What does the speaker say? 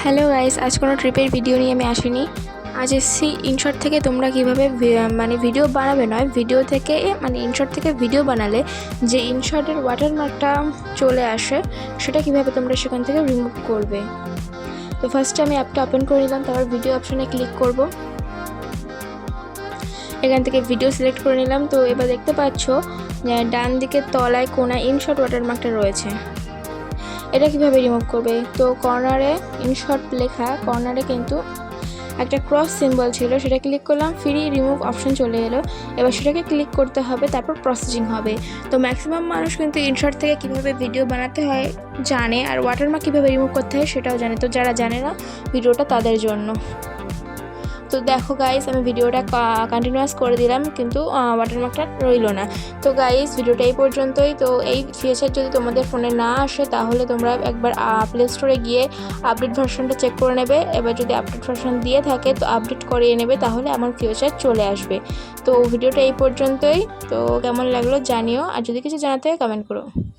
Hello guys, আজ কোনো ট্রিপের ভিডিও নিয়ে আমি আসিনি। আজ এসেছি ইনশট থেকে তোমরা কীভাবে ভিডিও বানাবে নয়, ভিডিও থেকে ইনশট থেকে ভিডিও বানালে যে ইনশটের ওয়াটারমার্কটা চলে আসে সেটা কীভাবে তোমরা সেখান থেকে রিমুভ করবে। তো ফার্স্টে আমি অ্যাপটা ওপেন করে নিলাম, তারপর ভিডিও অপশানে ক্লিক করব। এখান থেকে ভিডিও সিলেক্ট করে নিলাম। তো এবার দেখতে পাচ্ছ ডান দিকের তলায় কোনায় ইনশট ওয়াটারমার্কটা রয়েছে। এটা কিভাবে রিমুভ করবে, তো কর্নারে ইনশট লেখা কর্নারে কিন্তু একটা ক্রস সিম্বল ছিল, সেটা ক্লিক করলাম, ফ্রি রিমুভ অপশন চলে এলো। এবার সেটাকে ক্লিক করতে হবে, তারপর প্রসেসিং হবে। তো ম্যাক্সিমাম মানুষ কিন্তু ইনশট থেকে কিভাবে ভিডিও বানাতে হয় জানে, আর ওয়াটারমার্ক কীভাবে রিমুভ করতে হয় সেটাও জানে। তো যারা জানে না, ভিডিওটা তাদের জন্য। তো দেখো গাইস, আমি ভিডিওটা কন্টিনিউয়াস করে দিলাম, কিন্তু ওয়াটারমার্কটা রইল না। তো গাইস, ভিডিওটা এই পর্যন্তই। তো এই ফিচার যদি তোমাদের ফোনে না আসে তাহলে তোমরা একবার প্লে স্টোরে গিয়ে আপডেট ভার্সনটা চেক করে নেবে। এবার যদি আপডেট ভার্সন দিয়ে থাকে তো আপডেট করিয়ে নেবে, তাহলে আমার ফিচার চলে আসবে। তো ভিডিওটা এই পর্যন্তই। তো কেমন লাগলো জানিও, আর যদি কিছু জানাতে হয় কমেন্ট করো।